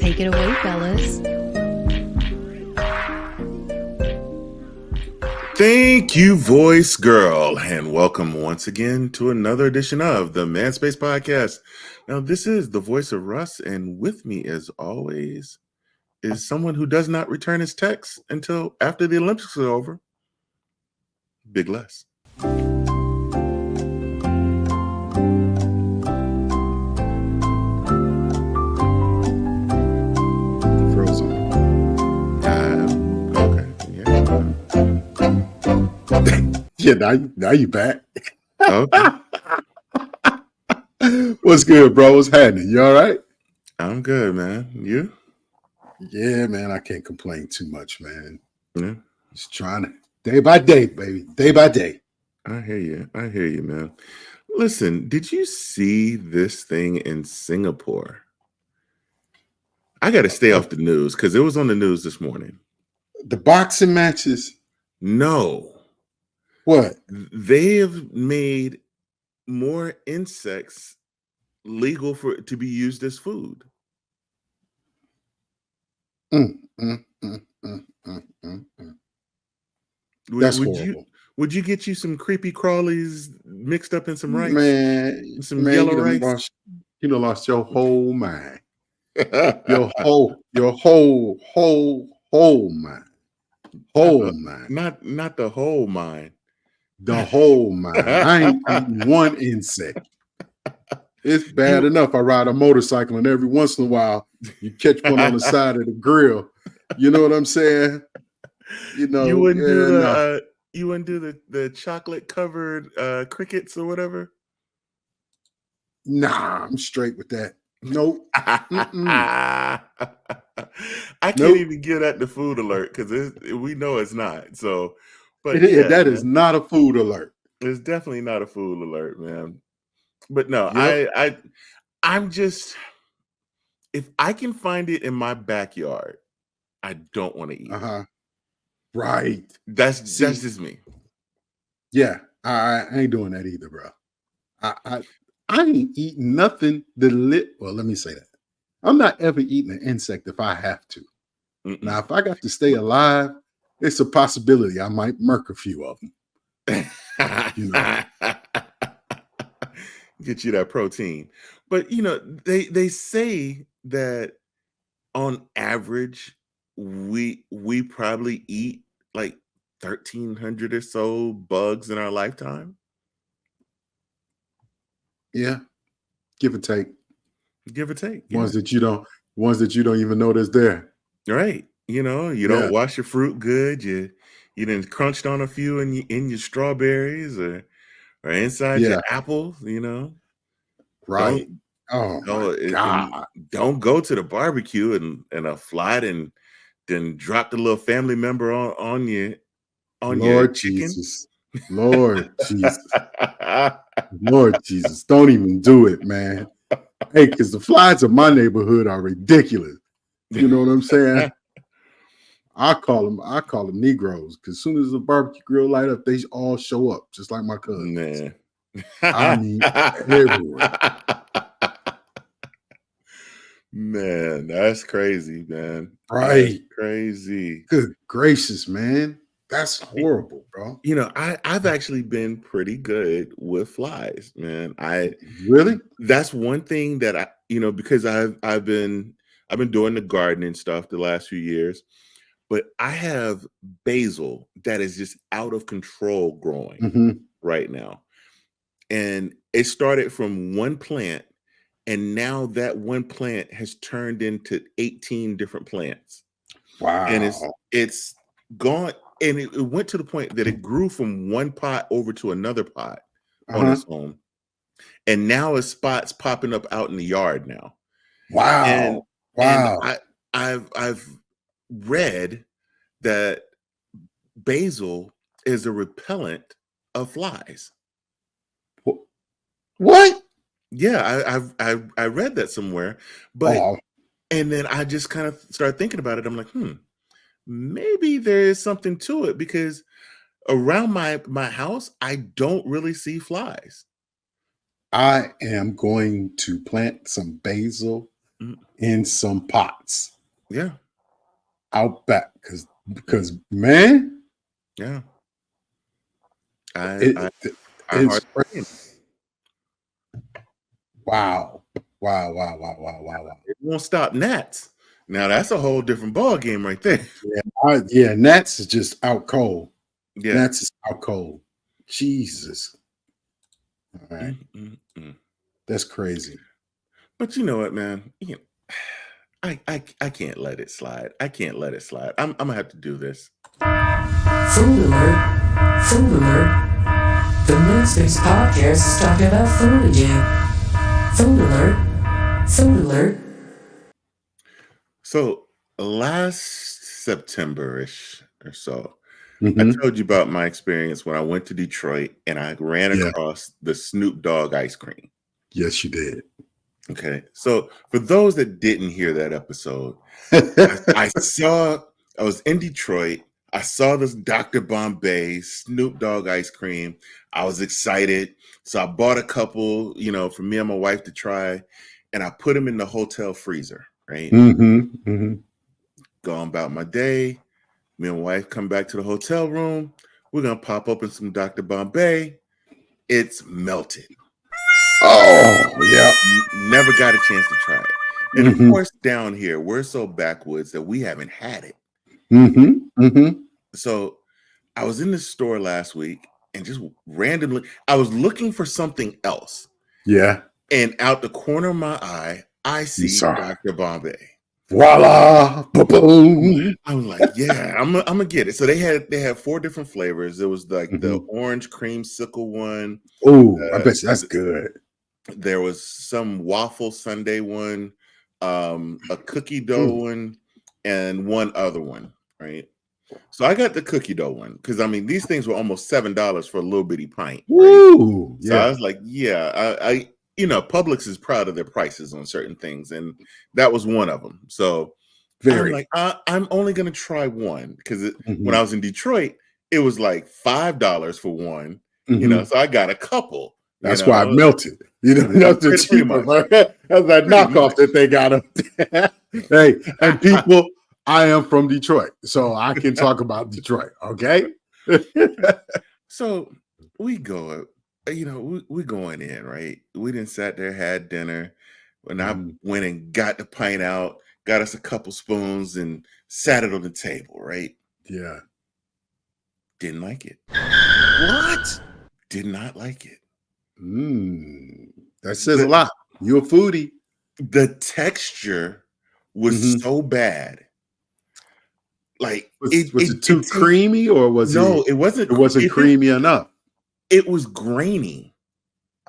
Take it away, fellas. Thank you, voice girl, and welcome once again to another edition of the Man Space Podcast. Now, this is the voice of Russ, and with me, as always, is someone who does not return his texts until after the Olympics are over. Big Less. Frozen. Okay. Yeah, now you back. Okay. What's good, bro? What's happening? You all right? I'm good, man. You? Yeah, man. I can't complain too much, man. Yeah. Just trying to day by day, baby. Day by day. I hear you. I hear you, man. Listen, did you see this thing in Singapore? I got to stay off the news because it was on the news this morning. The boxing matches. No. What? They have made more insects legal to be used as food. That's horrible. Would you get you some creepy crawlies mixed up in some rice? Man, some yellow rice? You done lost your whole mind. Your whole mind. Whole mind. Not the whole mind. The whole mind. I ain't eating one insect. It's bad enough I ride a motorcycle and every once in a while you catch one on the side of the grill. You know what I'm saying? You know, you wouldn't do the chocolate covered crickets or whatever. Nah, I'm straight with that. Nope. I can't even get at the food alert because we know it's not. So, but that is not a food alert. It's definitely not a food alert, man. But no, Yep. I'm just, if I can find it in my backyard, I don't want to eat it. Right. That's just me. Yeah, I ain't doing that either, bro. I ain't eating nothing well, let me say that. I'm not ever eating an insect if I have to. Mm-mm. Now, if I got to stay alive, it's a possibility I might murk a few of them. You know. Get you that protein. But they say that on average we probably eat like 1,300 or so bugs in our lifetime. Yeah. Give or take. Give or take. Ones that you don't even know that's there. Right. You don't wash your fruit good. You didn't crunched on a few in your strawberries or inside your apples, Right. God. Don't go to the barbecue and a fly and then drop the little family member on your chicken. Jesus. Lord Jesus. Lord Jesus. Don't even do it, man. Hey, because the flies in my neighborhood are ridiculous. You know what I'm saying? I call them Negroes because as soon as the barbecue grill light up, they all show up, just like my cousins. Man. I mean, everywhere. Man, that's crazy, man. Right. That's crazy. Good gracious, man. That's horrible, bro. I've actually been pretty good with flies, man. Really? That's one thing that I, because I've been doing the gardening stuff the last few years, but I have basil that is just out of control growing right now. And it started from one plant, and now that one plant has turned into 18 different plants. Wow. And it's gone, and it went to the point that it grew from one pot over to another pot on its own. And now it's spots popping up out in the yard now. Wow. And I've read that basil is a repellent of flies. What? Yeah, I read that somewhere, but and then I just kind of started thinking about it. I'm like, maybe there is something to it because around my house, I don't really see flies. I am going to plant some basil mm. in some pots Yeah, out back. Because man, yeah. I it, I it I it's hardly cra- see 'em. wow. Wow, wow, wow, wow, wow, wow. It won't stop gnats. Now that's a whole different ball game right there. Yeah, Nats is just out cold. Yeah. Nats is out cold. Jesus. All right. Mm, mm, mm. That's crazy. But you know what, man? I can't let it slide. I can't let it slide. I'm gonna have to do this. Food alert. Food alert. The Newspace podcast is talking about food again. Food alert. Food alert. So last September-ish or so, I Hmm. told you about my experience when I went to Detroit and I ran Yeah. across the Snoop Dogg ice cream. Yes, you did. Okay. So for those that didn't hear that episode, I was in Detroit. I saw this Dr. Bombay Snoop Dogg ice cream. I was excited. So I bought a couple, for me and my wife to try, and I put them in the hotel freezer, right? Hmm. Hmm. Going about my day. Me and my wife come back to the hotel room. We're going to pop open some Dr. Bombay. It's melted. Oh, yeah. Never got a chance to try it. And of Hmm. course, down here, we're so backwoods that we haven't had it. Hmm. Hmm. So I was in the store last week and just randomly, I was looking for something else. Yeah. And out the corner of my eye, I You see saw it. Dr. Bombay. Voila. Boom. I was like, yeah, I'm gonna get it. So they had 4 different flavors. There was like the Hmm. orange creamsicle one. Oh, I bet you that's th- good. there was some waffle sundae one, a cookie dough Mm. one, and one other one, right? So I got the cookie dough one because I mean these things were almost $7 for a little bitty pint, right? Woo. So I Yeah. was like, yeah, Publix is proud of their prices on certain things, and that was one of them. So I'm Very. like, I'm only gonna try one because when Hmm. I was in Detroit, it was like $5 for one, Hmm. so I got a couple, That's why it melted. That's the pretty cheaper, much, man. That's that pretty knockoff much. that they got up there. Hey, and people, I am from Detroit, so I can talk about Detroit. Okay. So we go, we going in, right? We didn't sat there, had dinner, and I Mhm. went and got the pint out, got us a couple spoons, and sat it on the table, right? Yeah. Didn't like it. What? Did not like it. That says a The lot. You're a foodie. the texture was Mhm. so bad. Like Was it too it tastes creamy, or was no, it? it wasn't It wasn't creamy enough. it was grainy.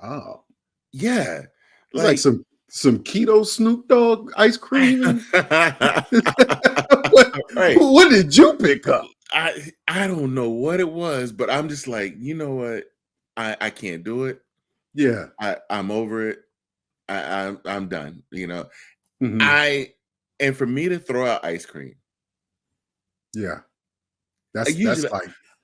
Oh, Yeah. it's like Like some keto Snoop Dogg ice cream. what, right. what did you pick up? I don't know what it was, but I'm just like, you know what? I can't do it. Yeah. I'm over it. I'm done. Hmm. I and for me to throw out ice cream, Yeah. I That's usually I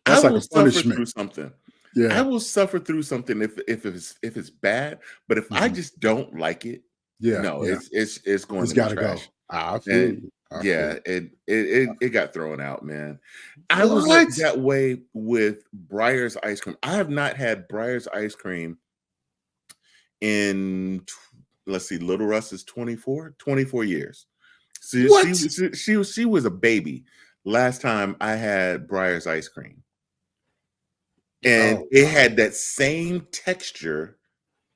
that's like will a suffer punishment. through something. I Yeah. will suffer through something if it's bad, but if I Mhm. just don't like it, Yeah. no, Yeah. it's going It's in the got to go. trash. I feel And you. I feel yeah, you. it got thrown out, man. I was What? that way with Breyer's ice cream. I have not had Breyer's ice cream in let's see, Little Russ is 24 years. So What? she was a baby last time I had Breyer's ice cream. And Oh it wow. had that same texture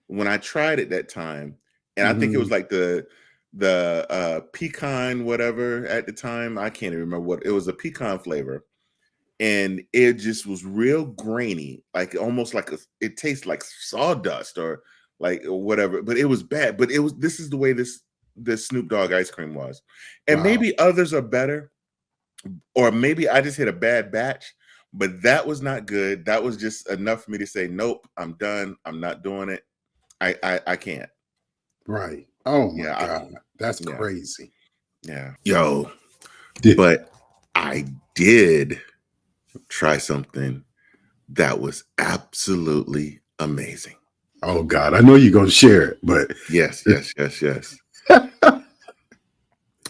when I tried it that time. And I think it was Hmm. like the pecan whatever at the time. I can't even remember what it was, a pecan flavor. And it just was real grainy, like almost like it tastes like sawdust or like whatever. But it was bad. But this is the way this Snoop Dogg ice cream was. And Wow. maybe others are better, or maybe I just hit a bad batch, but that was not good. That was just enough for me to say, nope, I'm done. I'm not doing it. I can't. Right. Oh my Yeah, God. That's yeah, crazy. yeah. Yo, Yeah. but I did try something that was absolutely amazing. Oh God. I know you're gonna share it, but Yes, yes, yes, yes.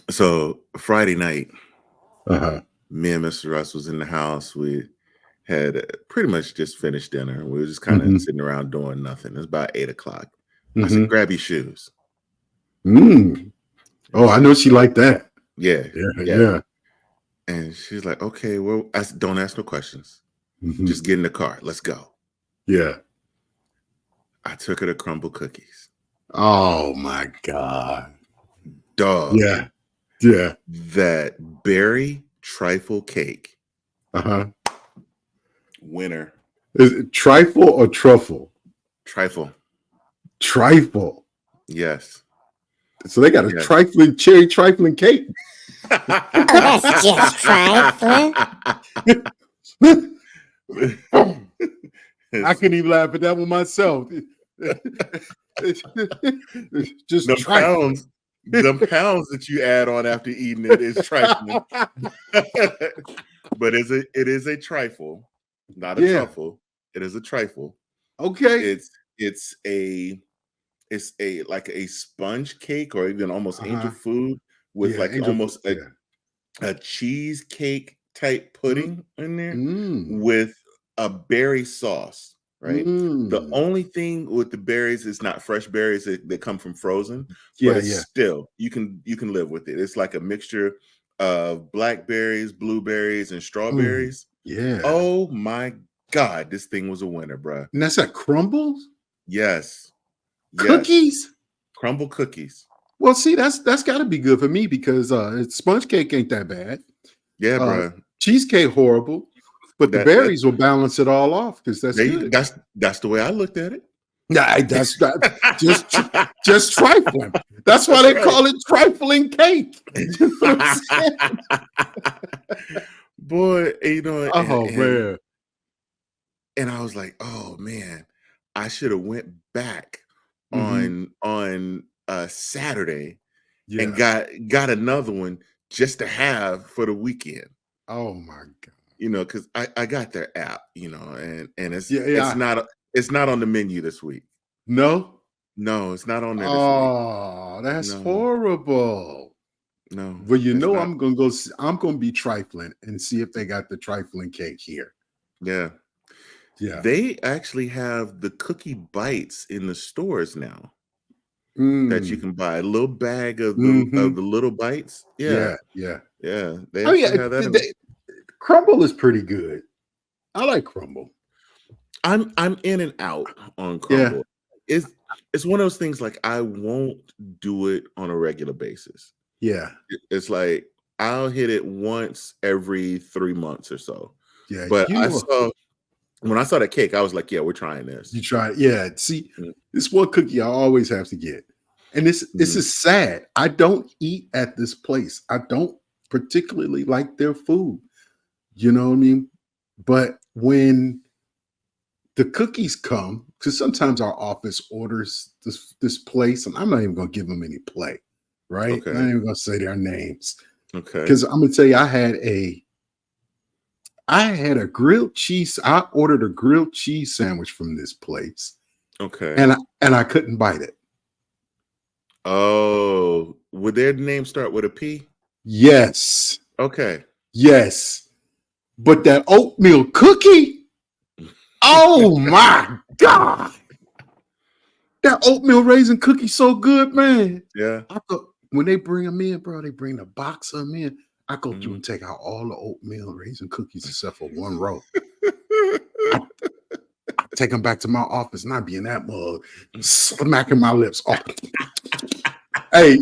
So Friday night, Uh-huh. me and Mr. Russ was in the house. We had pretty much just finished dinner. We were just kind of Mm-hmm. sitting around doing nothing. It's about 8 o'clock. I said, Mm-hmm. grab your shoes. Mm. Oh, I know she liked that. Yeah. Yeah. And she's like, okay, well, I said, don't ask no questions. Mm-hmm. Just get in the car. Let's go. Yeah. I took her to Crumble Cookies. Oh my God. Dog. Yeah. Yeah. That berry trifle cake. Uh-huh. Winner. Is it trifle or truffle? Trifle. Trifle. Yes. So they got a cherry trifling cake. Oh, that's just trifling. I couldn't even laugh at that one myself. Just the trifling. pounds that you add on after eating it is trifling. But it is a trifle, not a truffle. It is a trifle. Okay. It's a like a sponge cake or even almost angel food with almost a cheesecake type pudding in there with a berry sauce, right? The only thing with the berries is not fresh berries that come from frozen, but it's still you can live with it. It's like a mixture of blackberries, blueberries, and strawberries. Yeah. Oh my God, this thing was a winner, bro. And that's at Crumbles? Yes. Cookies? Crumble cookies. Well, see, that's got to be good for me because sponge cake ain't that bad. Yeah, bro. Cheesecake horrible, but the berries will balance it all off because that's good. That's the way I looked at it. Yeah, that's just trifling. That's why they call it trifling cake. You know what I'm Boy, you know. Man. And I was like, oh man, I should have went back on Saturday and got another one just to have for the weekend. Oh my God. You know, because I got their app, you know, and it's not on the menu this week. No, it's not on there this week. Oh, that's horrible. No. Well, you know, I'm gonna be trifling and see if they got the trifling cake here. Yeah. They actually have the cookie bites in the stores now that you can buy. A little bag of the little bites. Yeah. They actually have that. Crumble is pretty good. I like Crumble. I'm in and out on Crumble. It's one of those things like I won't do it on a regular basis. Yeah. It's like I'll hit it once every 3 months or so. Yeah. But when I saw that cake, I was like, yeah, we're trying this. You try it. Yeah. See, this one cookie I always have to get. And this is sad. I don't eat at this place. I don't particularly like their food. You know what I mean? But when the cookies come, because sometimes our office orders this place, and I'm not even going to give them any play, right? Okay. I'm not even going to say their names. Okay. Because I'm going to tell you, I had a grilled cheese. I ordered a grilled cheese sandwich from this place. Okay. And I couldn't bite it. Oh, would their name start with a P? Yes. Okay. Yes. But that oatmeal cookie, oh my God. That oatmeal raisin cookie so good, man. Yeah. When they bring them in, bro, they bring the box of them in. I go through and take out all the oatmeal raisin cookies except for one row. I take them back to my office and I be in that mug, smacking my lips off. Hey,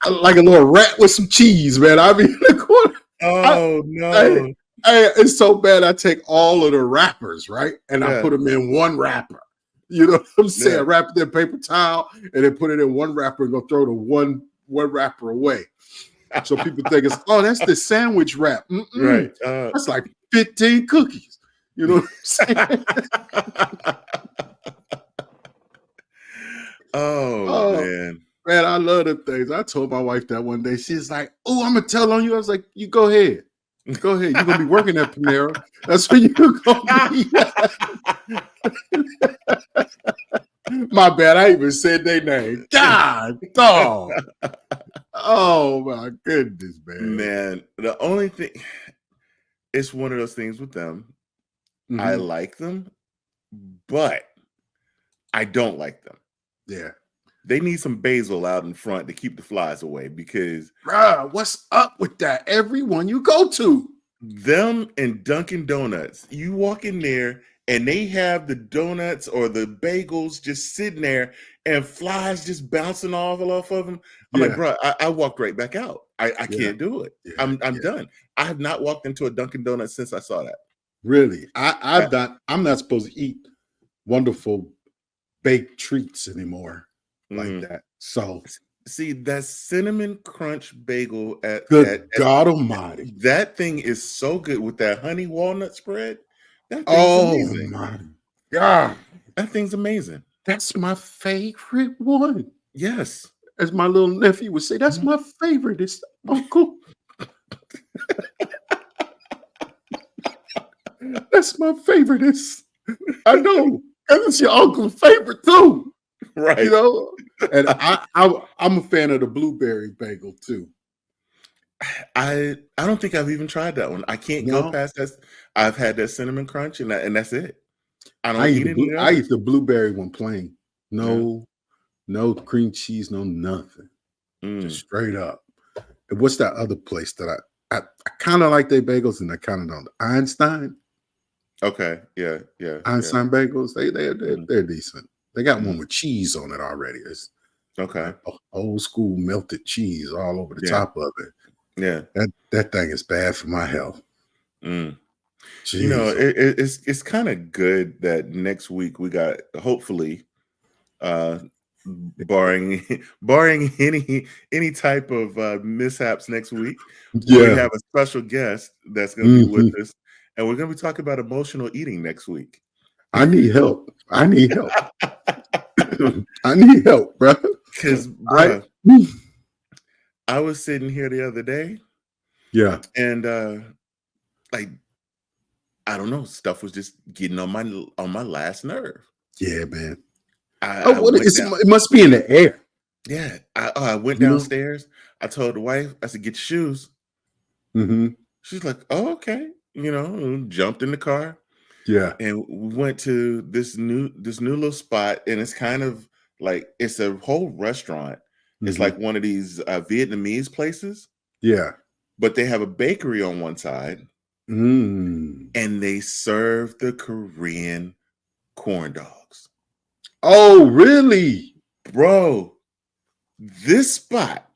like a little rat with some cheese, man. I be in the corner. Oh, no. Hey, it's so bad. I take all of the wrappers, right? And I put them in one wrapper. You know what I'm saying? Wrap it in paper towel and then put it in one wrapper and go throw the one wrapper away. So people think that's the sandwich wrap. Right. That's like 15 cookies. You know what I'm saying? Man. Man, I love them things. I told my wife that one day. She's like, oh, I'm going to tell on you. I was like, you go ahead. Go ahead. You're going to be working at Panera. That's where you're going to be. My bad. I even said their name. God, dog. Oh my goodness, man. Man, the only thing, it's one of those things with them. I Mhm. like them, but I don't like them. Yeah. They need some basil out in front to keep the flies away, because Bruh, what's up with that? Everyone you go to. them and Dunkin' Donuts, you walk in there and they have the donuts or the bagels just sitting there and flies just bouncing off of them. I'm like, Yeah. bro, I walked right back out. I Yeah. can't do it. Yeah. I'm Yeah. done. I have not walked into a Dunkin' Donuts since I saw that. Really. Uh, I'm not supposed to eat wonderful baked treats anymore like mm. that. So See, that cinnamon crunch bagel good God Almighty. that thing is so good with that honey walnut spread. That thing's Oh amazing. my God. That thing's amazing. That's my favorite one. Yes. As my little nephew would say, that's my favorite. It's Uncle. That's my favorite. I know. And it's your uncle's favorite too. Right. You know? And I'm a fan of the blueberry bagel too. I don't think I've even tried that one. I can't go No, past that. I've had that cinnamon crunch and that's it. I I don't eat eat any I others. eat the blueberry one plain. Yeah. No cream cheese, no nothing. Just Mm. straight up. And what's that other place that I kind of like their bagels and I kind of don't. Einstein Okay. Yeah. bagels. Mhm. They're decent. They got one Mhm. with cheese on it already. It's Okay. like old school melted cheese all over the Yeah. top of it. Yeah. That thing is bad for my health. Mm. You know, Jeez. it's kind of good that next week we got, hopefully, uh barring barring any type of mishaps next week, we Yeah. have a special guest that's going to be with Mhm. us, and we're going to be talking about emotional eating next week. I need help. I need help. I need help, bro. Because, I bruh, I was sitting here the other day yeah. and like, I don't know, stuff was just getting on my last nerve. Yeah, man. I Oh, went down. it must be in the air. Yeah, I went You know? downstairs. I told the wife, I said, get your shoes. Mm-hmm. She's like, oh, okay. Jumped in the car Yeah. and we went to this new little spot, and it's kind of like it's a whole restaurant. It's Mm-hmm. like one of these Vietnamese places, Yeah. but they have a bakery on one side, Mm. and they serve the Korean corn dogs. Oh, really? Bro, this spot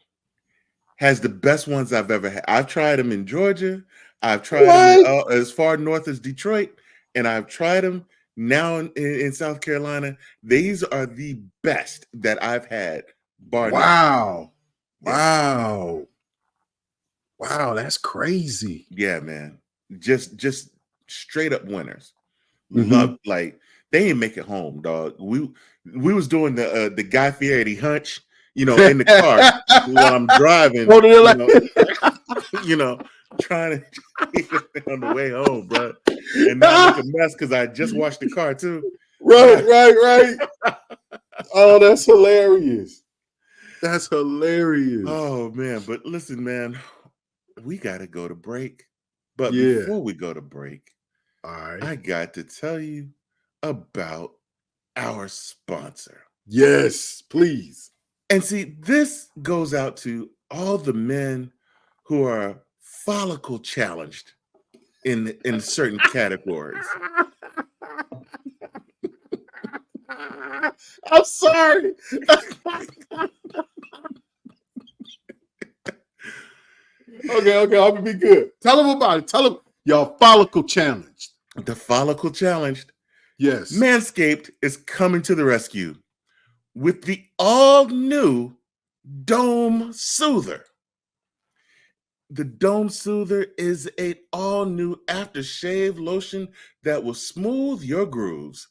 has the best ones I've ever had. I've tried them in Georgia. I've tried them What? as far north as Detroit, and I've tried them now in South Carolina. These are the best that I've had, bar none. Wow. Yeah, Wow. Wow, that's crazy. yeah, man. Just straight up winners. Mm-hmm. Love, like, they ain't make it home, dog. We was doing the Guy Fieri hunch, in the car while I'm driving, Oh, they're like, you know, trying to on the way home, bro, and not make a mess because I just washed the car too. right. Oh, that's hilarious. That's hilarious. Oh man, but listen, man, we gotta go to break. But Yeah. before we go to break, All right. I got to tell you about our sponsor. Yes, please. And see, this goes out to all the men who are follicle challenged in certain categories. I'm sorry. Okay, I'm gonna be good. Tell them about it. Tell them y'all follicle challenged. The follicle challenged, Yes. Manscaped is coming to the rescue with the all-new Dome Soother. The Dome Soother is an all-new aftershave lotion that will smooth your grooves.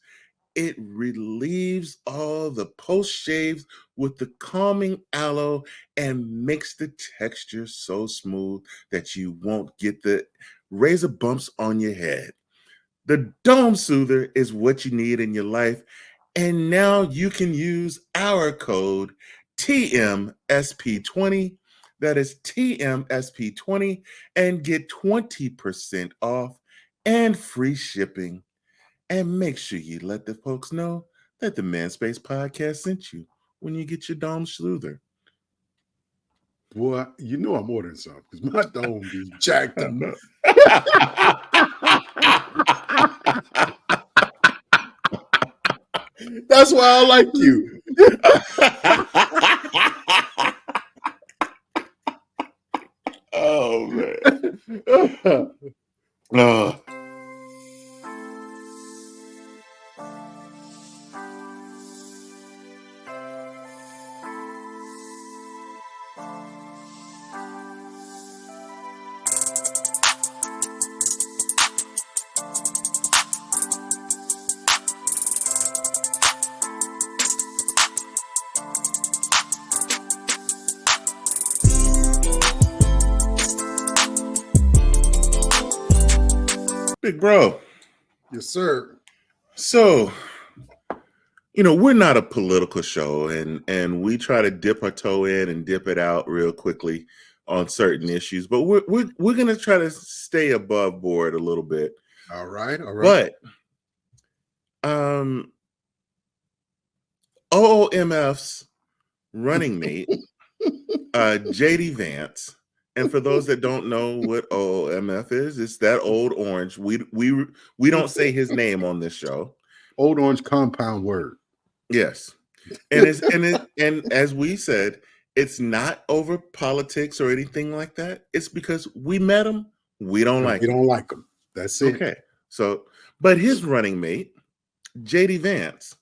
It relieves all the post-shaves with the calming aloe and makes the texture so smooth that you won't get the razor bumps on your head. The Dome Soother is what you need in your life, and now you can use our code TMSP20 That is TMSP20 and get 20% off and free shipping. And make sure you let the folks know that the Man Space Podcast sent you when you get your dome schloother. Boy, you know I'm ordering something because my dome be jacked up. That's why I like you. Oh man. Oh. Big bro. Yes, sir. So, we're not a political show, and we try to dip our toe in and dip it out real quickly on certain issues, but we're gonna try to stay above board a little bit. All right. But OOMF's running mate, JD Vance. And for those that don't know what OOMF is, it's that old orange. We don't say his name on this show. Old orange compound word. Yes. And as we said, it's not over politics or anything like that. It's because we met him, we don't like him. You don't like him. That's it. Okay. So, but his running mate, JD Vance,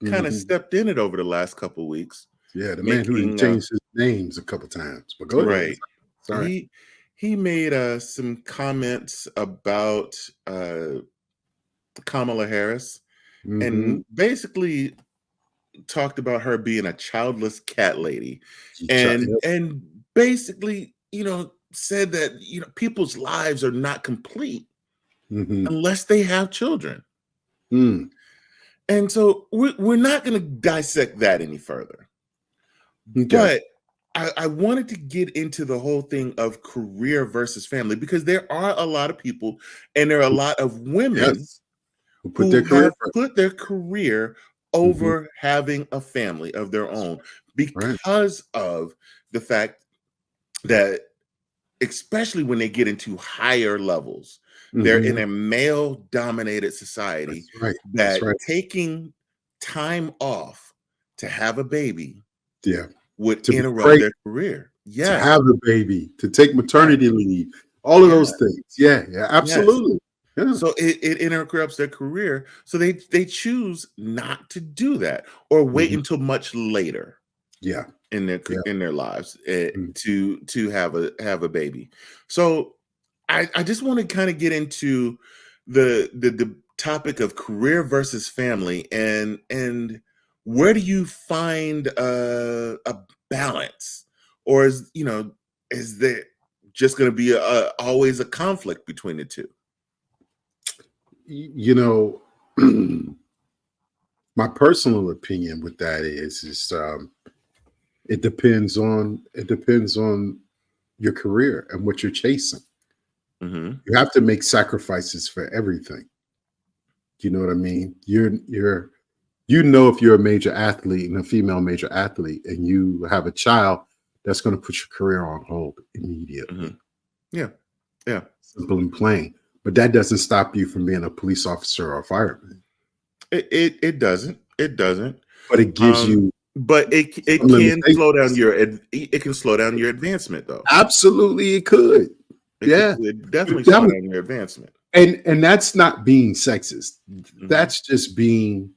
kind of stepped in it over the last couple of weeks. Yeah, the man who changed his names a couple times. But go ahead. Right. Sorry. He made some comments about Kamala Harris and basically talked about her being a childless cat lady and basically, said that, people's lives are not complete unless they have children. And so we're not going to dissect that any further. Okay. But I wanted to get into the whole thing of career versus family because there are a lot of people and there are a lot of women who put their career over having a family of their own because of the fact that, especially when they get into higher levels, they're in a male-dominated society taking time off to have a baby would interrupt their career. To have a baby, to take maternity leave, all of those things. Yeah, absolutely. Yes. Yeah. So it interrupts their career. So they choose not to do that or wait until much later. Yeah. In their lives to have a baby. So I just want to kind of get into the topic of career versus family and where do you find a balance, or is there just going to be always a conflict between the two? My personal opinion with that is it depends on your career and what you're chasing. You have to make sacrifices for everything. You know what I mean? If you're a major athlete and a female major athlete and you have a child, that's going to put your career on hold immediately. Yeah. Simple and plain. But that doesn't stop you from being a police officer or a fireman. It doesn't. It doesn't. But it gives you. But it can slow down your advancement, though. Absolutely, it could. It definitely slow down your advancement. And that's not being sexist. That's just being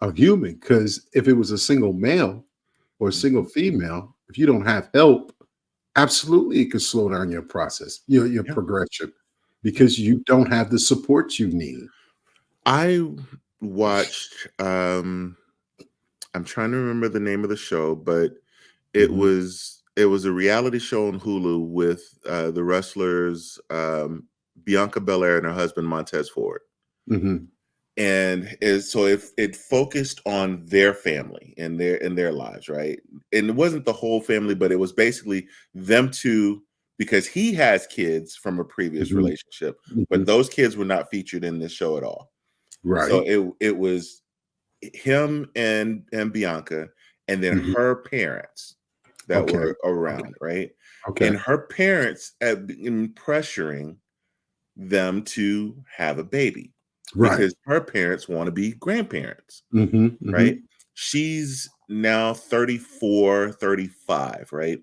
a human. Because if it was a single male or a single female, if you don't have help, absolutely it could slow down your process, your progression, because you don't have the support you need. I watched I'm trying to remember the name of the show, but it was a reality show on Hulu with the wrestlers Bianca Belair and her husband Montez Ford. so if it focused on their family and their lives, right? And it wasn't the whole family, but it was basically them two, because he has kids from a previous Mhm. relationship, but Mhm. those kids were not featured in this show at all. So Right. it was him and Bianca, and then Mhm. her parents that Okay. were around, right? Okay. And her parents have been pressuring them to have a baby Right. because her parents want to be grandparents, Mhm. right? Mhm. She's now 34, 35, right?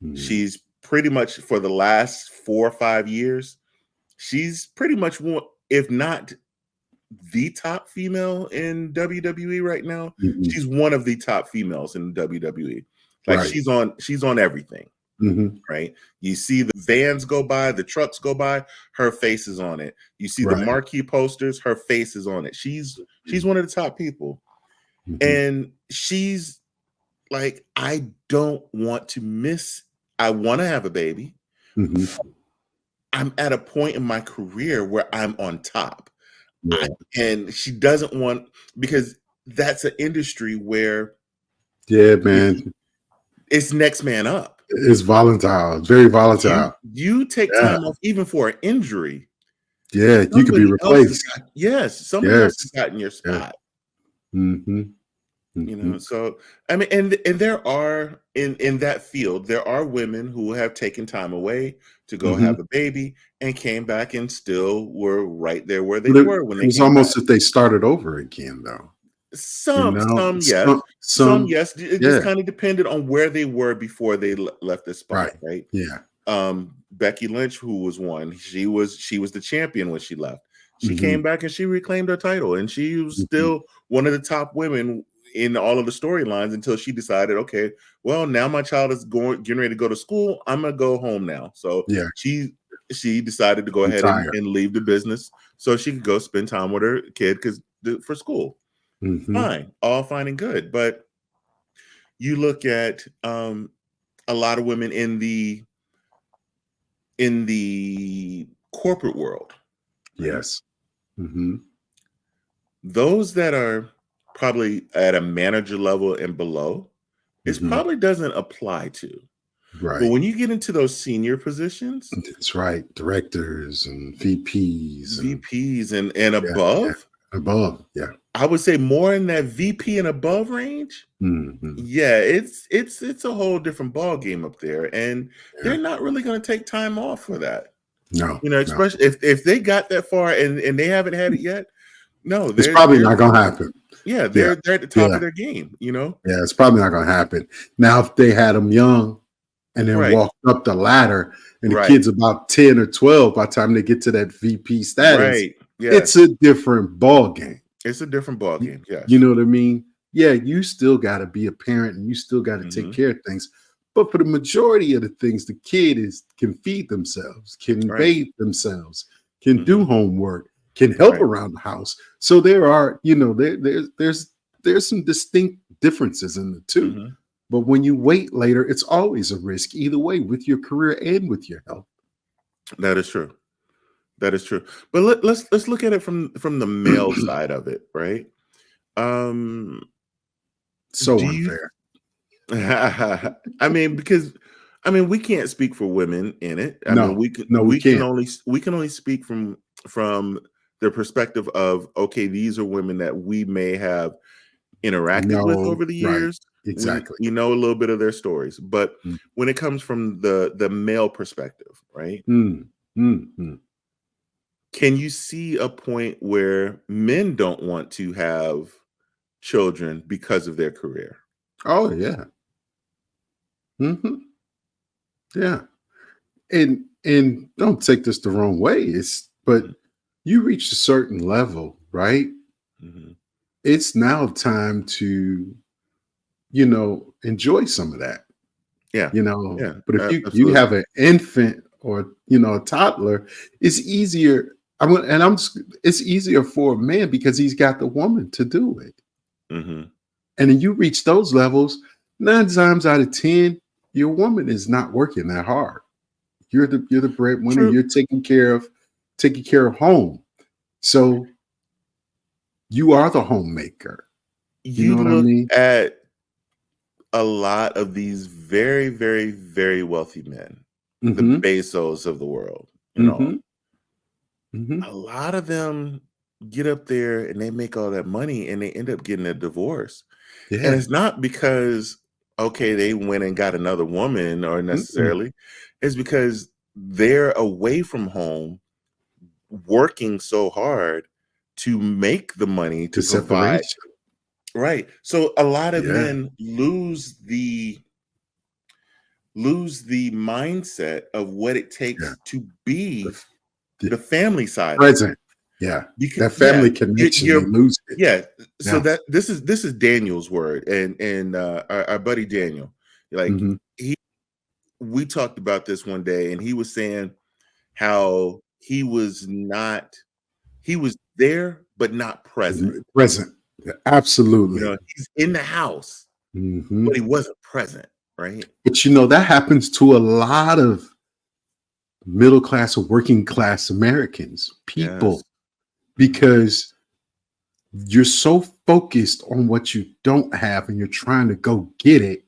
Mhm. She's pretty much, for the last 4 or 5 years, she's pretty much one, if not the top female in WWE right now. Mhm. She's one of the top females in WWE. Like Right. she's on everything, Mhm. right? You see the vans go by, the trucks go by, her face is on it. You see the Right. marquee posters, her face is on it. She's one of the top people. Mhm. And she's like, I don't want to miss, I want to have a baby. Mhm. I'm at a point in my career where I'm on top. Yeah. And she doesn't want, because that's an industry where Yeah, if man. it's next man up. It's volatile. It's very You volatile. you take Yeah. time off even for an injury. Yeah. You could be Somebody else has replaced. got, yes, somebody else has Yes. gotten your Yeah. spot. Mhm. Mhm. So I mean, and there are, in that field, there are women who have taken time away to go have Mhm. a baby and came back and still were right there where they But it were when they was came back. almost if they started over again, though. You Some, know? some yes, some Some yes. It just yeah. kind of depended on where they were before they left the spot, Right. right? Yeah. Becky Lynch, who was one, she was the champion when she left. She came Mhm. back and she reclaimed her title, and she was Mhm. still one of the top women in all of the storylines until she decided, okay, well, now my child is getting ready to go to school. I'm gonna go home now. So Yeah. she decided to go ahead Retire. and leave the business so she could go spend time with her kid because for school. Mhm. Fine, all fine and good. But you look at a lot of women in the corporate world, right? Yes. Mhm. Those that are probably at a manager level and below, this Mhm. probably doesn't apply to. But Right. when you get into those senior positions, That's right. Directors and VPs and VPs and yeah, yeah. above, Above. Yeah. I would say more in that VP and above range. Mhm. Yeah, it's a whole different ball game up there, and Yeah. they're not really going to take time off for that. No, no. Especially if they got that far and they haven't had it yet. No, It's they're probably they're not gonna happen. yeah, Yeah. they're at the top Yeah. of their game. Yeah. It's probably not gonna happen. Now, if they had them young and then Right, walked up the ladder and the right, kid's about 10 or 12 by the time they get to that VP status, right. Yes, it's a different ball game. it's a different ball You, game. you Yes. know what I mean? Yeah, you still got to be a parent and you still got to take Hmm. care of things. But for the majority of the things, the kid can feed themselves, can Right. bathe themselves, can do Hmm. homework, can help Right. around the house. So there are, there's some distinct differences in the two. Hmm. But when you wait later, it's always a risk either way with your career and with your health. That is true. That is true. But let's look at it from the male side of it, right? Um, So do you? unfair. I mean, because we can't speak for women in it. I mean, No, we can no, we we can can't. only speak from the perspective of, okay, these are women that we may have interacted with No, over the right. years. We Exactly. we know a little bit of their stories, but Mm, when it comes from the male perspective, right? mm, mm. Can you see a point where men don't want to have children because of their career? Oh yeah. Hmm. Yeah. And don't take this the wrong way. But Mhm, you reach a certain level, right? mhm. It's now time to, enjoy some of that, Yeah, yeah, But if you absolutely. have an infant or a toddler, it's easier. It's easier for a man because he's got the woman to do it. Hmm. And then you reach those levels, 9 times out of 10, your woman is not working that hard. You're the breadwinner. True. You're taking care of home. So You are the homemaker. You You know what I look mean? at a lot of these very, very, very wealthy men, the Mm-hmm. Bezos of the world, Mm-hmm. Mm-hmm. a lot of them get up there and they make all that money and they end up getting a divorce. And Yeah. it's not because, okay, they went and got another woman or Mm-mm. necessarily, it's because they're away from home working so hard to make the money to The provide. separation. Right. So a lot of Yeah. men lose the mindset of what it Yeah. takes to The, be the the family side of it. present. Yeah. Because That yeah, family connection, they you're lose it. yeah. So Yeah. that this is Daniel's word, and our buddy Daniel, like Mm-hmm. he we talked about this one day, and he was saying how he was there but not present. Present. Yeah, absolutely. He's in the house, Mm-hmm. but he wasn't present, right? But that happens to a lot of middle class or working class Americans, Yes. people, because you're so focused on what you don't have and you're trying to go get it,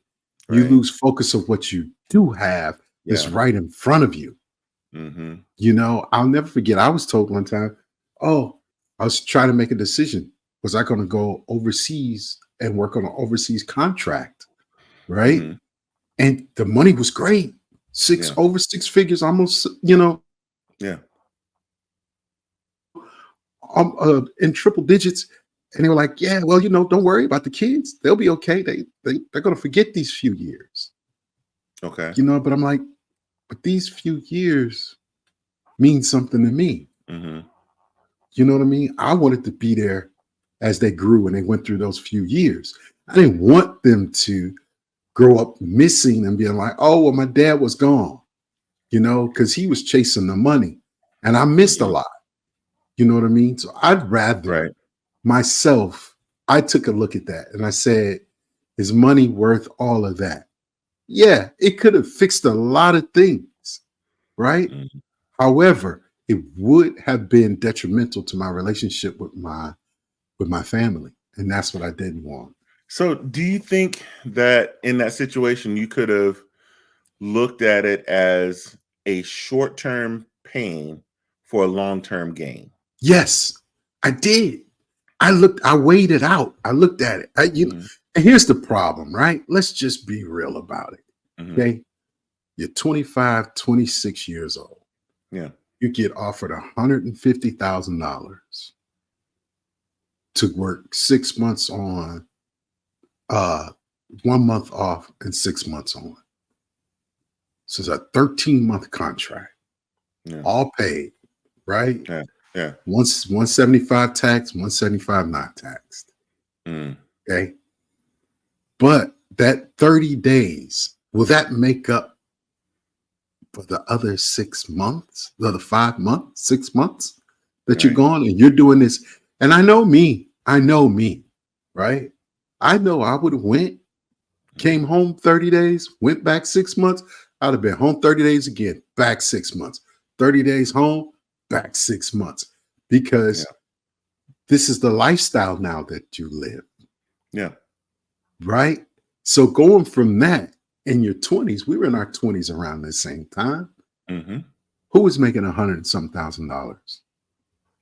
you Right. lose focus of what you do have that's Yeah. right in front of you. Mm-hmm. I'll never forget. I was told one time, oh, I was trying to make a decision. Was I going to go overseas and work on an overseas contract? Right. Mm-hmm. And the money was great. Yeah. Over six figures, almost, Yeah. in triple digits. And they were like, yeah, well, don't worry about the kids. They'll be okay. They're going to forget these few years, Okay. but I'm like, but these few years mean something to me. Mm-hmm. You know what I mean? I wanted to be there as they grew and they went through those few years. I didn't want them to grow up missing and being like, oh, well, my dad was gone, because he was chasing the money and I missed a Mm-hmm. lot. You know what I mean? So I'd rather Right. myself, I took a look at that and I said, is money worth all of that? Yeah, it could have fixed a lot of things, right? Mm-hmm. However, it would have been detrimental to my relationship with my family. And that's what I didn't want. So do you think that in that situation you could have looked at it as a short-term pain for a long-term gain? Yes, I did. I weighed it out. I looked at it. Mhm, And here's the problem, right? Let's just be real about it. mhm. Okay. You're 25, 26 years old. Yeah. You get offered $150,000 to work 6 months on, 1 month off, and 6 months on. So it's a 13-month contract, Yeah. all paid, right? Yeah. Yeah. Once 175 taxed, 175 not taxed. Mm. Okay. But that 30 days, will that make up for the other 6 months, the other 5 months, 6 months that you're Right. gone and you're doing this? And I know me, right? I know I would have went, came home 30 days, went back 6 months. I'd have been home 30 days again, back 6 months, 30 days home, back 6 months, because Yeah. this is the lifestyle now that you live. Yeah. Right. So going from that in your 20s, we were in our 20s around the same time. Mm-hmm. Who was making $100,000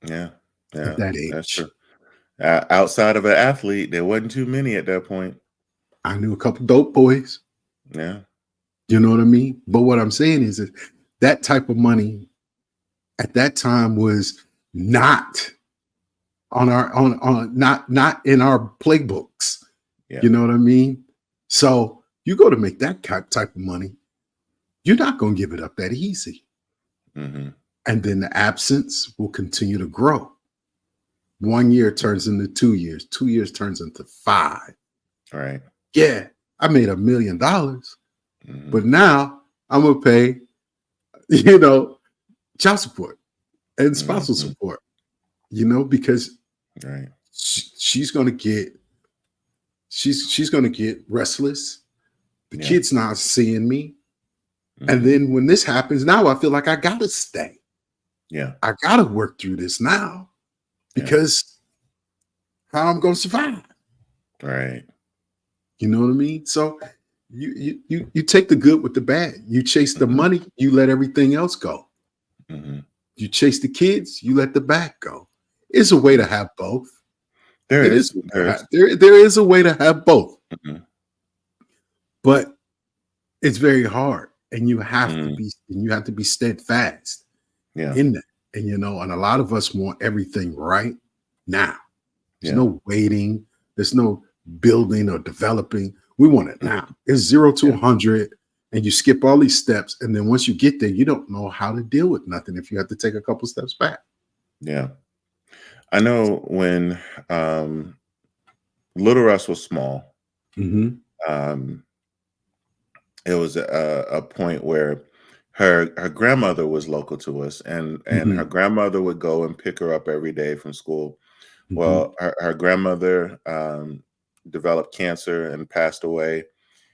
Yeah. Yeah. at that That's age? true. Outside of an athlete, there wasn't too many at that point. I knew a couple dope boys. Yeah. You know what I mean? But what I'm saying is that type of money at that time was not on not in our playbooks. Yeah. You know what I mean? So you go to make that type of money, you're not going to give it up that easy. Mm-hmm. And then the absence will continue to grow. 1 year turns into 2 years. 2 years turns into 5. All right. Yeah, I made $1 million, Mm-hmm. but now I'm going to pay, child support and spousal Mhm. support, because Right. she's going to get, she's going to get restless. The Yeah. kid's not seeing me. Mhm. And then when this happens, now I feel like I got to stay. Yeah. I got to work through this now Yeah. because how I'm gonna survive. Right. You know what I mean? So you take the good with the bad. You chase the Mhm. money, you let everything else go. Mhm. You chase the kids, you let the back go. It's a way to have both. There It is. is a way to There is. have, there is a way to have both, Mhm. but it's very hard, and Mm. you have to be steadfast Yeah. in that. And and a lot of us want everything right now. There's Yeah. no waiting. There's no building or developing. We want it Mhm. now. It's 0 to Yeah. 100, and you skip all these steps. And then once you get there, you don't know how to deal with nothing if you have to take a couple steps back. Yeah. I know when Little Russ was small, Mm-hmm. um, it was a point where her grandmother was local to us, and Mm-hmm. her grandmother would go and pick her up every day from school. Mm-hmm. Well, her grandmother developed cancer and passed away,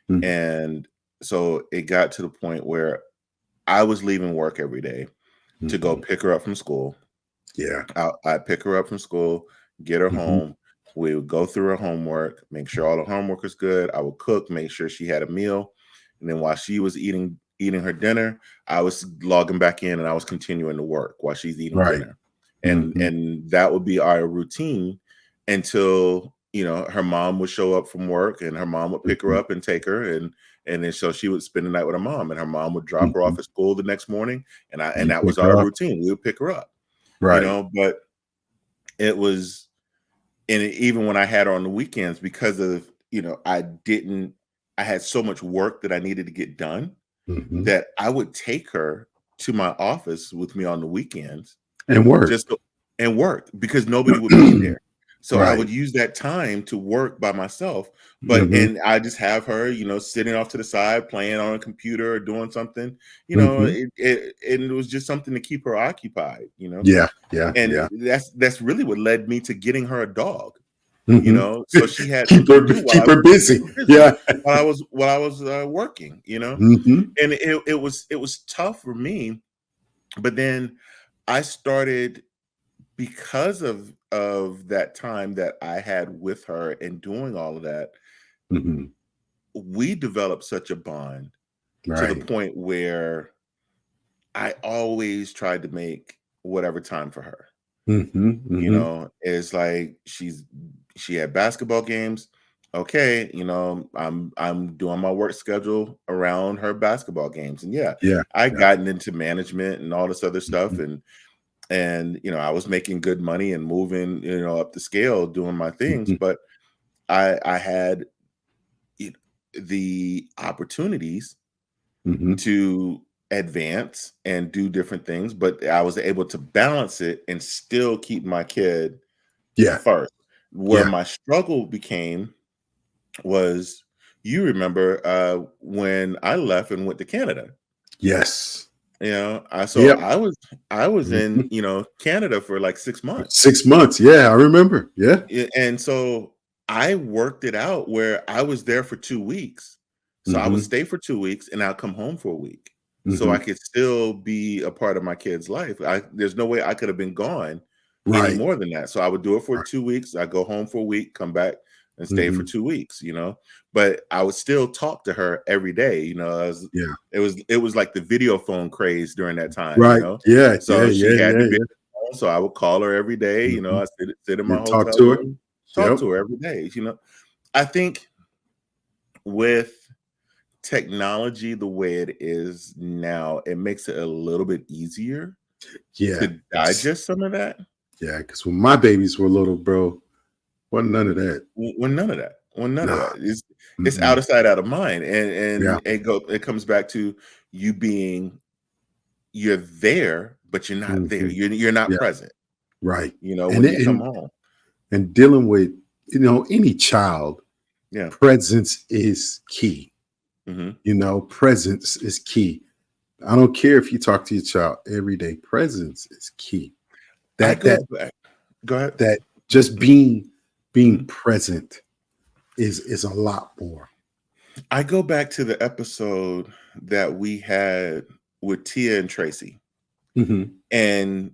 and so it got to the point where I was leaving work every day to go Mm-hmm. pick her up from school. Yeah. I'd pick her up from school, get her Mm-hmm. home. We would go through her homework, make sure all the homework was good. I would cook, make sure she had a meal, and then while she was eating her dinner, I was logging back in and I was continuing to work while she's eating Right. dinner, and Mm-hmm. and that would be our routine until her mom would show up from work, and her mom would pick her Mm-hmm. up and take her, and then so she would spend the night with her mom, and her mom would drop her Mm-hmm. off at school the next morning, and You that pick was her our up. routine. We would pick her up, Right. but it was, and even when I had her on the weekends, because of, I had so much work that I needed to get done Mm-hmm. that I would take her to my office with me on the weekends And work. just to, and work because nobody would be there. So I Right. would use that time to work by myself, Mm-hmm. and I just have her, sitting off to the side, playing on a computer or doing something, Mm-hmm. and it was just something to keep her occupied. Yeah. Yeah. And Yeah. that's really what led me to getting her a dog, Mm-hmm. so she had something to do Keep her keep busy. her busy Yeah. while I was working. Mm-hmm. And it was tough for me, but then I started, because of that time that I had with her and doing all of that, Mm-hmm. we developed such a bond to the Right. point where I always tried to make whatever time for her. Mm-hmm. Mm-hmm. It's like she had basketball games. Okay, I'm doing my work schedule around her basketball games. And yeah, Yeah. I Yeah. gotten into management and all this other stuff, Mm-hmm. and I was making good money and moving, up the scale doing my things, Mm-hmm. but I had, you the opportunities Mm-hmm. to advance and do different things, but I was able to balance it and still keep my kid Yeah. first. Where Yeah. my struggle became was, you remember, when I left and went to Canada. Yes. So Yep. I was in, Mhm. Canada for like 6 months. 6 months. Yeah, I remember. Yeah. And so I worked it out where I was there for 2 weeks. So I would Mm-hmm. stay for 2 weeks and I'll come home for a week. So I Mm-hmm. could still be a part of my kid's life. There's no way I could have been gone any Right. more than that. So I would do it for Right. 2 weeks. I go home for a week, come back and stay for Mm-hmm. 2 weeks. But I would still talk to her every day. Yeah. It was like the video phone craze during that time. Right. Yeah. Yeah. So Yeah. she had Yeah. to be Yeah. home, so I would call her every day. Mm-hmm. I sit in my You talk hotel to her. room, talk Yep. to her every day. I think with technology the way it is now, it makes it a little bit easier Yeah. to digest some of that. Yeah. Because when my babies were little, bro, wasn't none of that. When none of that, Nah. it's out Mm-mm. of sight, out of mind, and Yeah. it comes back to you being you're there, but you're not there. Mm-hmm. You're not Yeah. present. Right. And When you come and home. and dealing with any child, Yeah. presence is key. Hmm. Presence is key. I don't care if you talk to your child every day. Presence is key. I That go that back. Go ahead. that just being Mhm. present is a lot more. I go back to the episode that we had with Tia and Tracy, Mm-hmm. and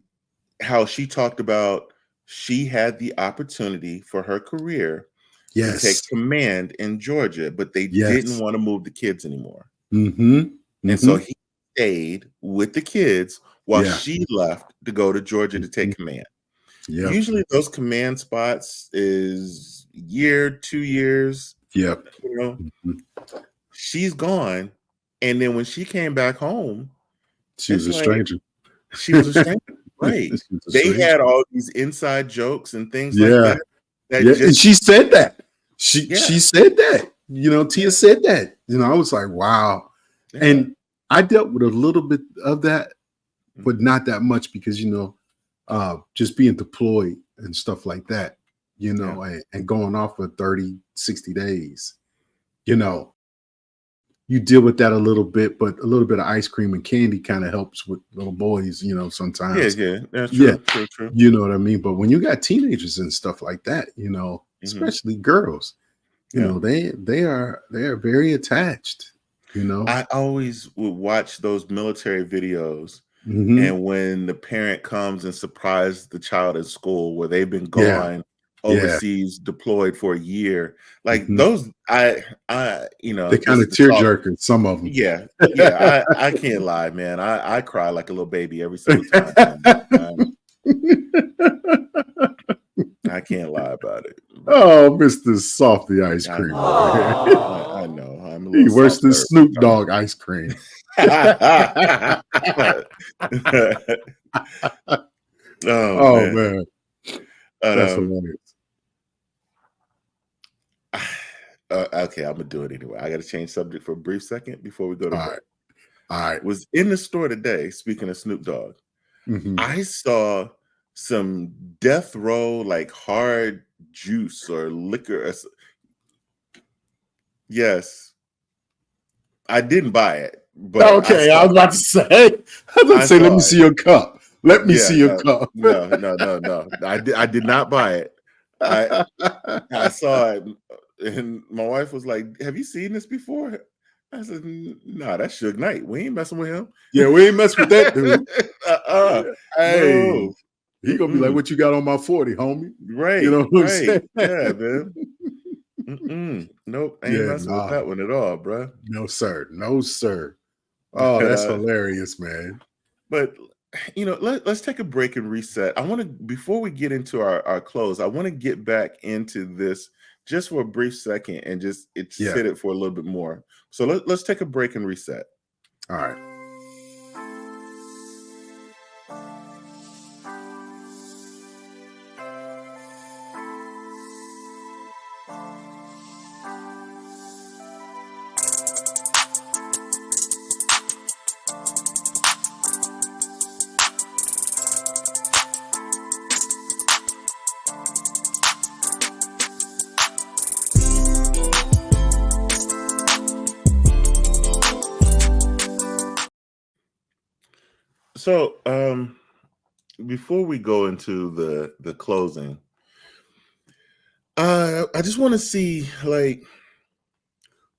how she talked about she had the opportunity for her career to take Yes. command in Georgia, but they didn't Yes. want to move the kids anymore. Mm-hmm. And so Mm-hmm. he stayed with the kids while Yeah. she left to go to Georgia to take command. Yep. Usually those command spots is a year, 2 years, Yep. you know. Mhm. She's gone. And then when she came back home, She was it's a like stranger. she was a stranger. Right. She was a They stranger. had all these inside jokes and things like Yeah. that. That Yeah. And just she said that. She yeah. said that. Tia said that. I was like, wow. Yeah. And I dealt with a little bit of that, but Mhm. not that much because just being deployed and stuff like that, and going off for 30, 60 days, you deal with that a little bit, but a little bit of ice cream and candy kind of helps with little boys, Yeah, sometimes. yeah. That's Yeah. true. You know what I mean? But when you got teenagers and stuff like that, Mhm. especially girls, Yeah. they are very attached, I always would watch those military videos, Mhm. and when the parent comes and surprises the child at school where they've been Yeah. gone Yeah. overseas, deployed for a year, like Mhm. those, They this kind is of the tear soft. jerking, some of them. Yeah, I can't lie, man. I cry like a little baby every single time, man. I can't lie about it. Oh, Mr. Softy ice I cream. know. I know. I'm a He little worse soft than serve Snoop sometimes. Dogg ice cream. Oh Oh man. man, But, that's hilarious. okay, I'm gonna do it anyway. I gotta change subject for a brief second before we go to All break. right. All right. Was in the store today, speaking of Snoop Dogg, Mhm. I saw some death row like hard juice or liquor. Yes, I didn't buy it, but I Okay, I saw was it. about to say. I Let me saw it. see your cup. Let me Yeah, see your cup. no. I did not buy it. I saw it, and my wife was like, "Have you seen this before?" I said, "Nah, that's Suge Knight. We ain't messing with him." Yeah, we ain't mess with that dude. Hey, No. he gonna be like, Mm-mm. "What you got on my 40, homie?" You Right, know what I'm right. saying? Yeah, man. Nope, I ain't Yeah, messing with nah, that one at all, bro. no sir, no sir. Oh, But that's hilarious, man. but let's take a break and reset. I want to before we get into our close, I want to get back into this just for a brief second and just Yeah. sit it for a little bit more. So let's take a break and reset. All right. So before we go into the closing, I just want to see like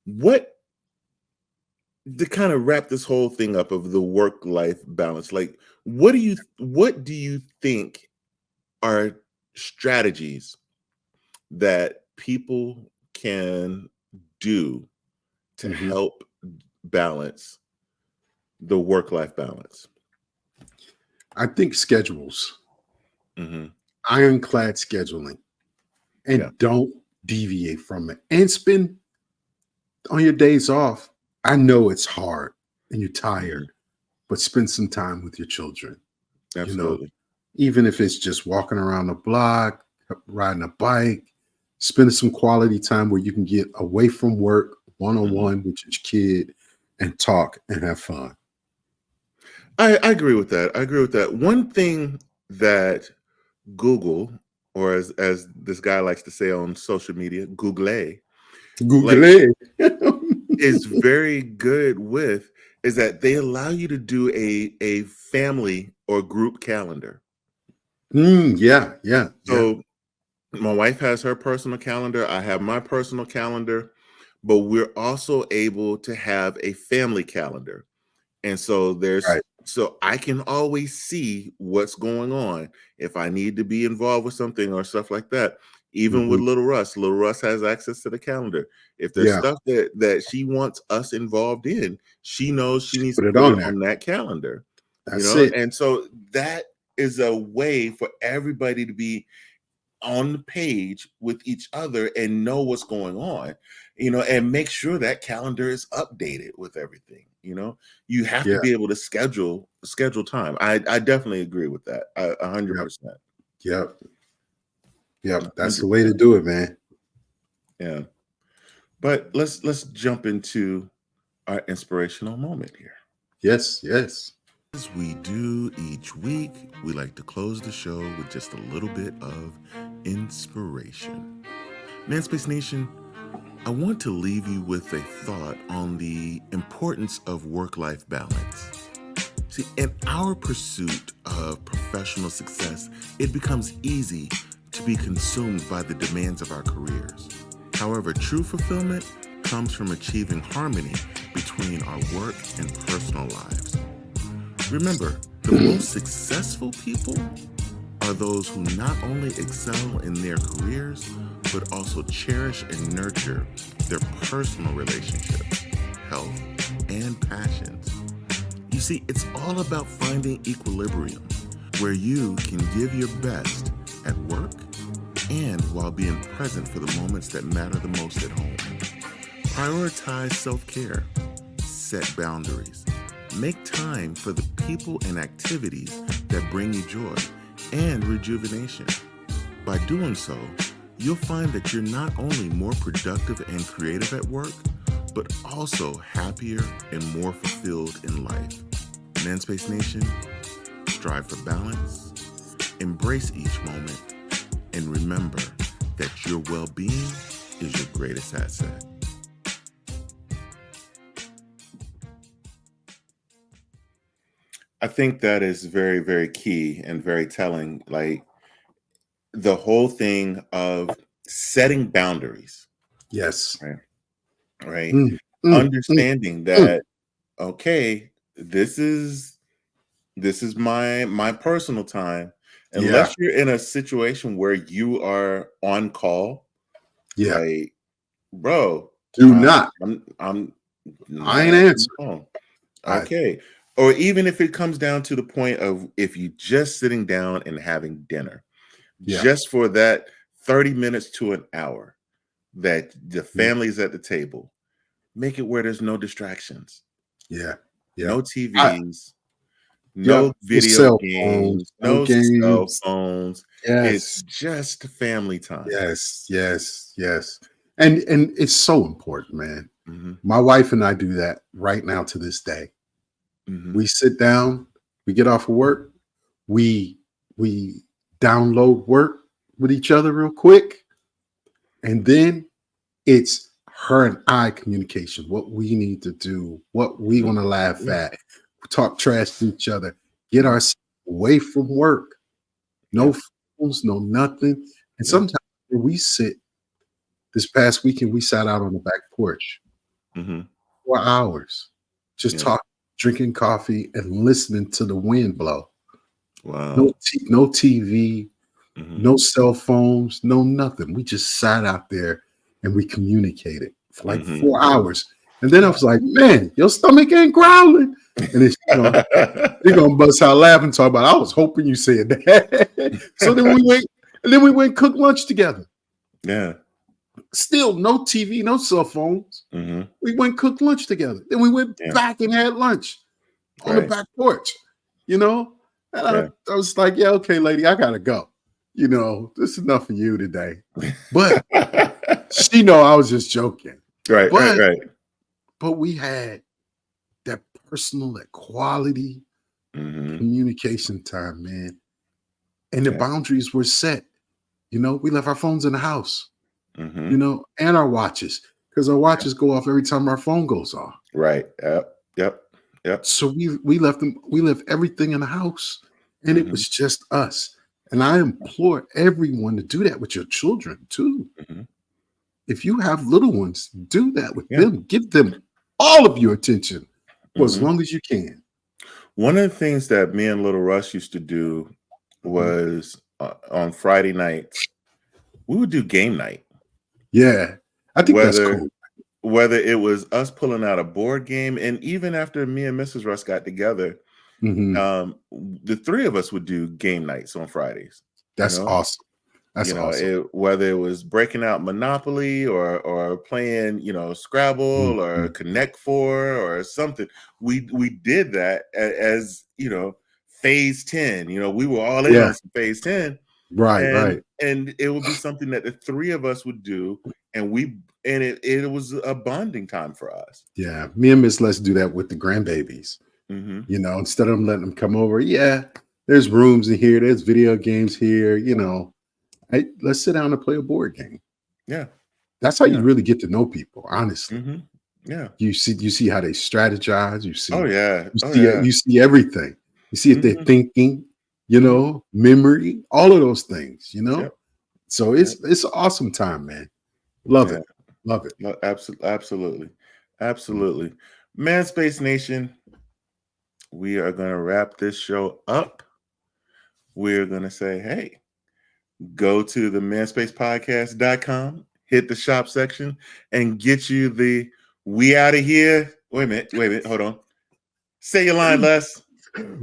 what to kind of wrap this whole thing up of the work life balance. Like, what do you think are strategies that people can do to Mhm. help balance the work life balance? I think schedules, Hmm. ironclad scheduling, and Yeah. don't deviate from it. And spend on your days off. I know it's hard and you're tired, but spend some time with your children. Absolutely. Even if it's just walking around the block, riding a bike, spending some quality time where you can get away from work one-on-one with your kid and talk and have fun. I agree with that. I agree with that. One thing that Google, or as this guy likes to say on social media, Google, like Google it. is very good with is that they allow you to do a family or group calendar. Yeah. So my wife has her personal calendar, I have my personal calendar, but we're also able to have a family calendar. And so there's Right. So I can always see what's going on if I need to be involved with something or stuff like that. Even with Mhm. Little Russ has access to the calendar. If there's Yeah, stuff that she wants us involved in, she knows she she needs put to it put it on there. on that calendar, That's it. and so that is a way for everybody to be on the page with each other and know what's going on, and make sure that calendar is updated with everything. You have to Yeah. be able to schedule time. I definitely agree with that. A hundred Yep. percent. Yep. A Yep. That's the hundred way to percent. do it, man. Yeah. But let's jump into our inspirational moment here. Yes. Yes. As we do each week, we like to close the show with just a little bit of inspiration. Manspace Nation, I want to leave you with a thought on the importance of work-life balance. See, in our pursuit of professional success, it becomes easy to be consumed by the demands of our careers. However, true fulfillment comes from achieving harmony between our work and personal lives. Remember, the most successful people are those who not only excel in their careers, but also cherish and nurture their personal relationships, health, and passions. You see, it's all about finding equilibrium where you can give your best at work and while being present for the moments that matter the most at home. Prioritize self-care, set boundaries, make time for the people and activities that bring you joy and rejuvenation. By doing so, you'll find that you're not only more productive and creative at work, but also happier and more fulfilled in life. Manspace Nation, strive for balance, embrace each moment, and remember that your well-being is your greatest asset. I think that is very, very key and very telling. Like the whole thing of setting boundaries, Yes. right? Right. Mm, mm, mm, Understanding mm. that, okay, this is my personal time. Yeah. Unless you're in a situation where you are on call, Yeah. like, bro, Do not. I'm I not ain't answering the answering. phone. I Okay. Or even if it comes down to the point of if you just sitting down and having dinner, yeah. just for that 30 minutes to an hour that the Mm, family's at the table, make it where there's no distractions, yeah. Yeah. no TVs, Yep. no No video cell phones, games, no no cell games. phones. It's Yes. just family time. Yes. Yes. Yes. And it's so important, man. Hmm. My wife and I do that right now to this day. Hmm. We sit down, we get off of work, we we download work with each other real quick, and then it's her and I communication, what we need to do, what we Hmm. want to laugh Yeah. at, talk trash to each other, get Yeah. ourselves away from work. Yeah. No phones, no nothing. And Yeah. sometimes we sit this past weekend, we sat out on the back porch Hmm. 4 hours, just Yeah. talking, drinking coffee, and listening to the wind blow. Wow. No TV, Hmm. no cell phones, no nothing. We just sat out there and we communicated for like Hmm. 4 hours. And then I was like, man, your stomach ain't growling. And then you're gonna bust out laughing, talk about I was hoping you said that. So then we went and cooked lunch together. Yeah. Still no TV, no cell phones. Hmm. We went and cooked lunch together. Then we went Yeah. back and had lunch on the Right. back porch, you know? And Yeah. I was like, yeah, okay, lady, I gotta go. This is enough for you today. But she know I was just joking. Right. But Right. but we had that personal, that quality Hmm. communication time, man. And the Yeah. boundaries were set. We left our phones in the house, Hmm. and our watches, because our watches go off every time our phone goes off. Right. Yep. Yep. Yep. So we left everything in the house, and it Hmm. was just us. And I implore everyone to do that with your children too. Hmm. If you have little ones, do that with Yeah. them. Give them all of your attention for as Hmm. long as you can. One of the things that me and Little Russ used to do was on Friday nights, we would do game night. Yeah, I think that's cool. Whether it was us pulling out a board game, and even after me and Mrs. Russ got together, the three of us would do game nights on Fridays. That's awesome. That's awesome. Whether it was breaking out Monopoly or playing, Scrabble or Connect Four or something, we did that as Phase 10. We were all in on some Phase 10, right? And it would be something that the three of us would do, and it was a bonding time for us. Yeah, me and Miss Let's do that with the grandbabies. Instead of letting them come over, there's rooms in here, there's video games here, Hey, let's sit down and play a board game. Yeah, that's how you really get to know people, honestly. Yeah, you see how they strategize. You see, you see everything. You see if they're thinking, memory, all of those things. So it's an awesome time, man. Love it. No, absolutely. Manspace Nation, we are going to wrap this show up. We're going to say, hey, go to the manspacepodcast.com, hit the shop section, and get you the We Out of Here. Wait a minute, hold on. Say your line, Les.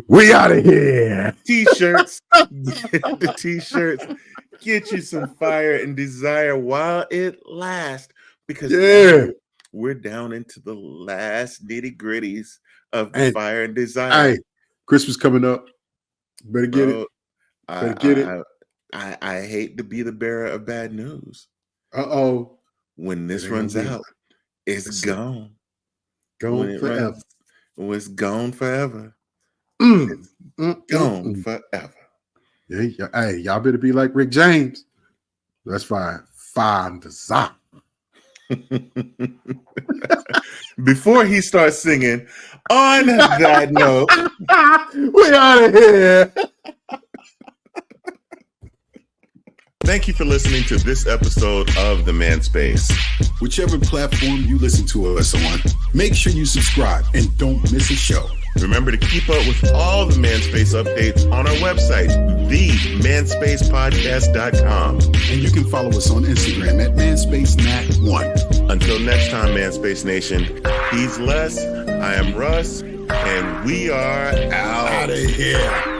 We out of here. T-shirts. Get the T-shirts. Get you some fire and desire while it lasts. Because we're down into the last nitty-gritties of the fire and desire. Hey, Christmas coming up. Better get it. I hate to be the bearer of bad news. When this runs out, it's gone. Gone forever. When it's gone forever. It's gone forever. Yeah, hey, y'all better be like Rick James. That's fine. Find the Zop. Before he starts singing, on that note, we out of here. Thank you for listening to this episode of The Man Space. Whichever platform you listen to us on, make sure you subscribe and don't miss a show. Remember to keep up with all the Manspace updates on our website, themanspacepodcast.com. And you can follow us on Instagram at ManspaceNat1. Until next time, Manspace Nation, he's Les, I am Russ, and we are out of here.